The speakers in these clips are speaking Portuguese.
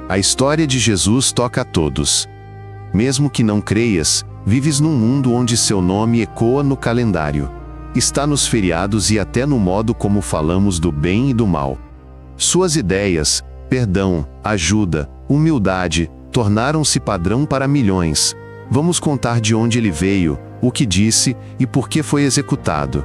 A história de Jesus toca a todos. Mesmo que não creias, vives num mundo onde seu nome ecoa no calendário. Está nos feriados e até no modo como falamos do bem e do mal. Suas ideias, perdão, ajuda, humildade, tornaram-se padrão para milhões. Vamos contar de onde ele veio, o que disse e por que foi executado.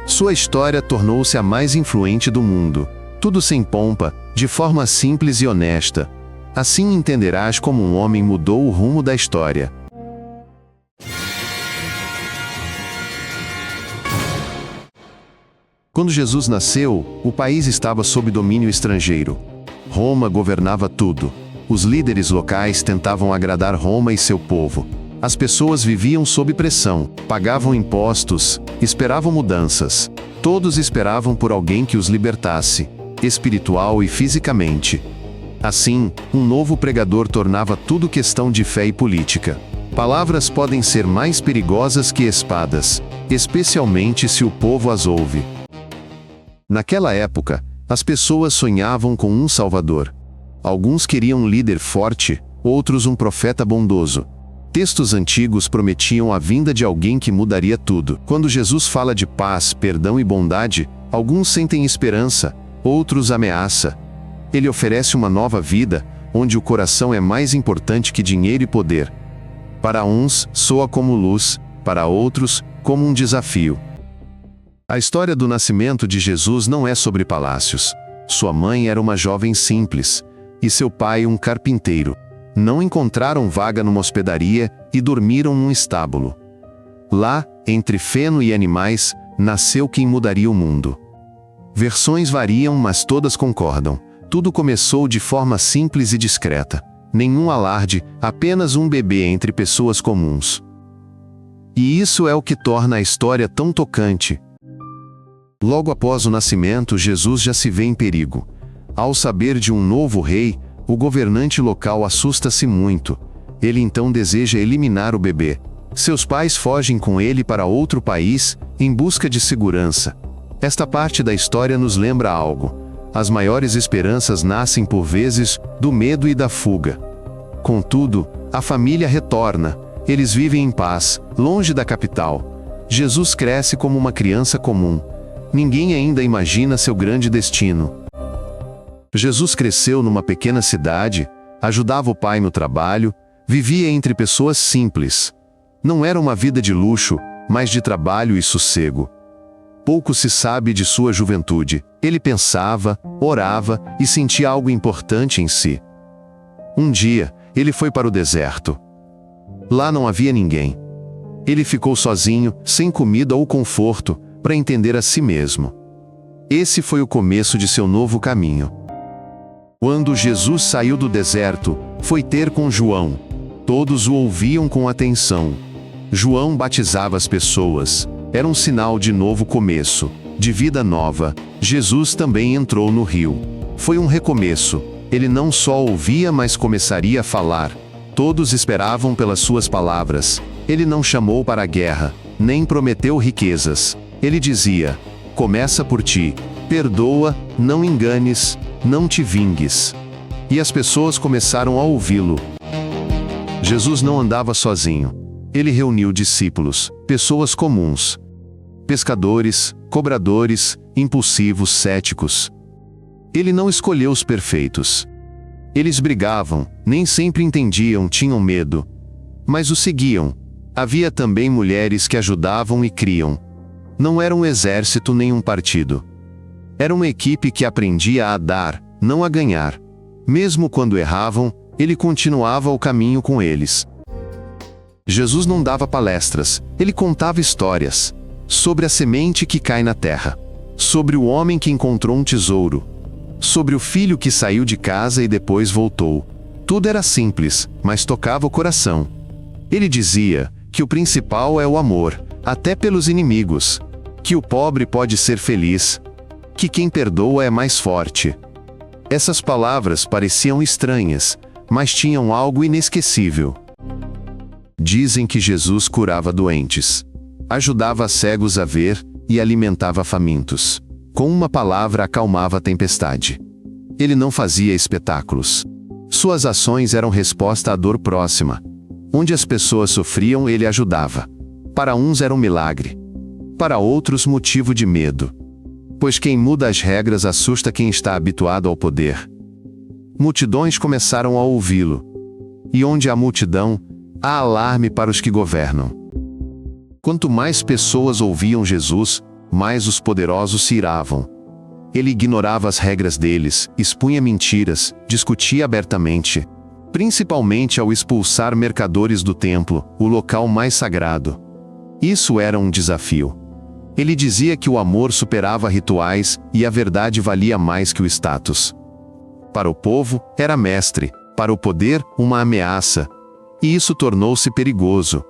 Sua história tornou-se a mais influente do mundo. Tudo sem pompa, de forma simples e honesta. Assim entenderás como um homem mudou o rumo da história. Quando Jesus nasceu, o país estava sob domínio estrangeiro. Roma governava tudo. Os líderes locais tentavam agradar Roma e seu povo. As pessoas viviam sob pressão, pagavam impostos, esperavam mudanças. Todos esperavam por alguém que os libertasse, espiritual e fisicamente. Assim, um novo pregador tornava tudo questão de fé e política. Palavras podem ser mais perigosas que espadas, especialmente se o povo as ouve. Naquela época, as pessoas sonhavam com um Salvador. Alguns queriam um líder forte, outros um profeta bondoso. Textos antigos prometiam a vinda de alguém que mudaria tudo. Quando Jesus fala de paz, perdão e bondade, alguns sentem esperança, outros ameaça. Ele oferece uma nova vida, onde o coração é mais importante que dinheiro e poder. Para uns, soa como luz, para outros, como um desafio. A história do nascimento de Jesus não é sobre palácios. Sua mãe era uma jovem simples, e seu pai um carpinteiro. Não encontraram vaga numa hospedaria e dormiram num estábulo. Lá, entre feno e animais, nasceu quem mudaria o mundo. Versões variam, mas todas concordam. Tudo começou de forma simples e discreta. Nenhum alarde, apenas um bebê entre pessoas comuns. E isso é o que torna a história tão tocante. Logo após o nascimento, Jesus já se vê em perigo. Ao saber de um novo rei, o governante local assusta-se muito. Ele então deseja eliminar o bebê. Seus pais fogem com ele para outro país, em busca de segurança. Esta parte da história nos lembra algo. As maiores esperanças nascem por vezes do medo e da fuga. Contudo, a família retorna. Eles vivem em paz, longe da capital. Jesus cresce como uma criança comum. Ninguém ainda imagina seu grande destino. Jesus cresceu numa pequena cidade, ajudava o pai no trabalho, vivia entre pessoas simples. Não era uma vida de luxo, mas de trabalho e sossego. Pouco se sabe de sua juventude. Ele pensava, orava e sentia algo importante em si. Um dia, ele foi para o deserto. Lá não havia ninguém. Ele ficou sozinho, sem comida ou conforto, para entender a si mesmo. Esse foi o começo de seu novo caminho. Quando Jesus saiu do deserto, foi ter com João. Todos o ouviam com atenção. João batizava as pessoas. Era um sinal de novo começo, de vida nova. Jesus também entrou no rio. Foi um recomeço. Ele não só ouvia, mas começaria a falar. Todos esperavam pelas suas palavras. Ele não chamou para a guerra, nem prometeu riquezas. Ele dizia: começa por ti. Perdoa, não enganes, não te vingues. E as pessoas começaram a ouvi-lo. Jesus não andava sozinho. Ele reuniu discípulos, pessoas comuns. Pescadores, cobradores, impulsivos, céticos. Ele não escolheu os perfeitos. Eles brigavam, nem sempre entendiam, tinham medo. Mas o seguiam. Havia também mulheres que ajudavam e criam. Não era um exército nem um partido. Era uma equipe que aprendia a dar, não a ganhar. Mesmo quando erravam, ele continuava o caminho com eles. Jesus não dava palestras, ele contava histórias. Sobre a semente que cai na terra. Sobre o homem que encontrou um tesouro. Sobre o filho que saiu de casa e depois voltou. Tudo era simples, mas tocava o coração. Ele dizia que o principal é o amor, até pelos inimigos. Que o pobre pode ser feliz. Que quem perdoa é mais forte. Essas palavras pareciam estranhas, mas tinham algo inesquecível. Dizem que Jesus curava doentes, ajudava cegos a ver e alimentava famintos. Com uma palavra acalmava a tempestade. Ele não fazia espetáculos. Suas ações eram resposta à dor próxima. Onde as pessoas sofriam, ele ajudava. Para uns era um milagre. Para outros, motivo de medo. Pois quem muda as regras assusta quem está habituado ao poder. Multidões começaram a ouvi-lo. E onde há multidão, há alarme para os que governam. Quanto mais pessoas ouviam Jesus, mais os poderosos se iravam. Ele ignorava as regras deles, expunha mentiras, discutia abertamente, principalmente ao expulsar mercadores do templo, o local mais sagrado. Isso era um desafio. Ele dizia que o amor superava rituais e a verdade valia mais que o status. Para o povo, era mestre, para o poder, uma ameaça. E isso tornou-se perigoso.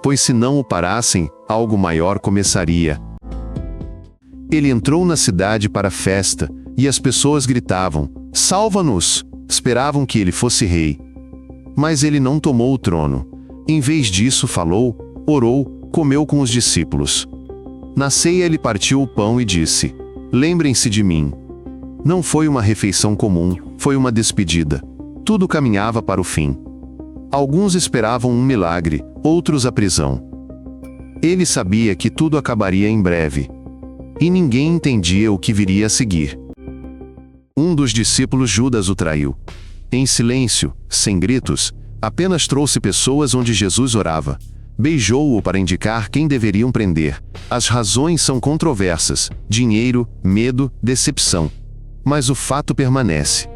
Pois se não o parassem, algo maior começaria. Ele entrou na cidade para a festa, e as pessoas gritavam: "Salva-nos!" Esperavam que ele fosse rei. Mas ele não tomou o trono. Em vez disso, falou, orou, comeu com os discípulos. Na ceia ele partiu o pão e disse: "Lembrem-se de mim." Não foi uma refeição comum, foi uma despedida. Tudo caminhava para o fim. Alguns esperavam um milagre, outros a prisão. Ele sabia que tudo acabaria em breve. E ninguém entendia o que viria a seguir. Um dos discípulos, Judas, o traiu. Em silêncio, sem gritos, apenas trouxe pessoas onde Jesus orava. Beijou-o para indicar quem deveriam prender. As razões são controversas: dinheiro, medo, decepção. Mas o fato permanece.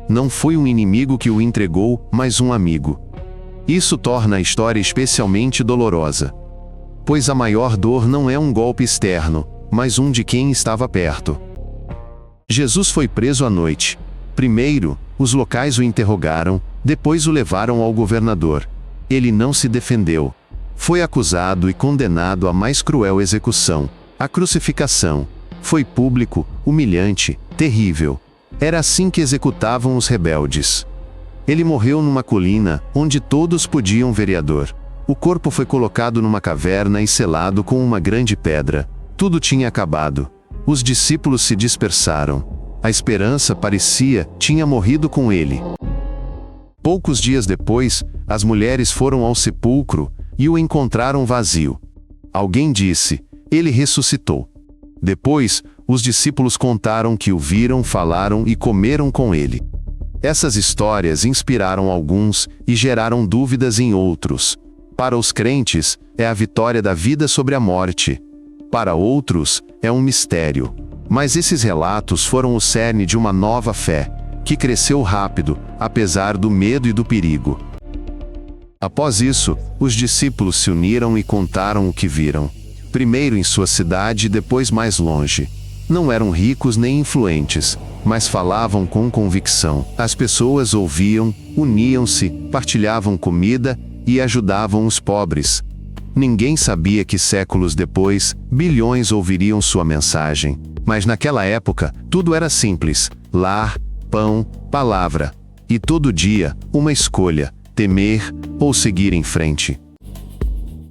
Não foi um inimigo que o entregou, mas um amigo. Isso torna a história especialmente dolorosa. Pois a maior dor não é um golpe externo, mas um de quem estava perto. Jesus foi preso à noite. Primeiro, os locais o interrogaram, depois o levaram ao governador. Ele não se defendeu. Foi acusado e condenado à mais cruel execução, a crucificação. Foi público, humilhante, terrível. Era assim que executavam os rebeldes. Ele morreu numa colina, onde todos podiam ver a dor. O corpo foi colocado numa caverna e selado com uma grande pedra. Tudo tinha acabado. Os discípulos se dispersaram. A esperança, parecia, tinha morrido com ele. Poucos dias depois, as mulheres foram ao sepulcro e o encontraram vazio. Alguém disse: "Ele ressuscitou." Depois, os discípulos contaram que o viram, falaram e comeram com ele. Essas histórias inspiraram alguns e geraram dúvidas em outros. Para os crentes, é a vitória da vida sobre a morte. Para outros, é um mistério. Mas esses relatos foram o cerne de uma nova fé, que cresceu rápido, apesar do medo e do perigo. Após isso, os discípulos se uniram e contaram o que viram. Primeiro em sua cidade e depois mais longe. Não eram ricos nem influentes, mas falavam com convicção. As pessoas ouviam, uniam-se, partilhavam comida e ajudavam os pobres. Ninguém sabia que séculos depois, bilhões ouviriam sua mensagem. Mas naquela época, tudo era simples: lar, pão, palavra. E todo dia, uma escolha: temer ou seguir em frente.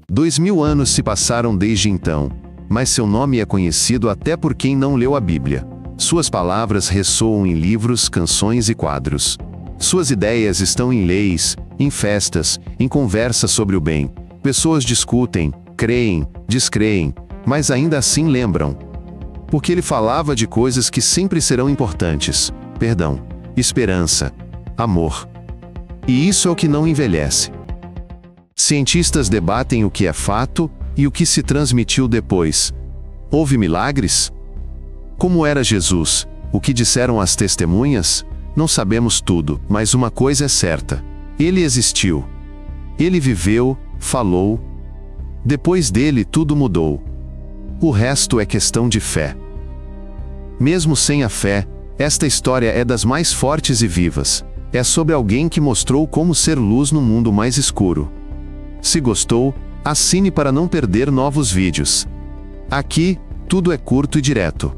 2000 anos se passaram desde então, mas seu nome é conhecido até por quem não leu a Bíblia. Suas palavras ressoam em livros, canções e quadros. Suas ideias estão em leis, em festas, em conversas sobre o bem. Pessoas discutem, creem, descreem, mas ainda assim lembram. Porque ele falava de coisas que sempre serão importantes: perdão, esperança, amor. E isso é o que não envelhece. Cientistas debatem o que é fato e o que se transmitiu depois. Houve milagres? Como era Jesus? O que disseram as testemunhas? Não sabemos tudo, mas uma coisa é certa: ele existiu. Ele viveu, falou. Depois dele tudo mudou. O resto é questão de fé. Mesmo sem a fé, esta história é das mais fortes e vivas. É sobre alguém que mostrou como ser luz no mundo mais escuro. Se gostou, assine para não perder novos vídeos. Aqui, tudo é curto e direto.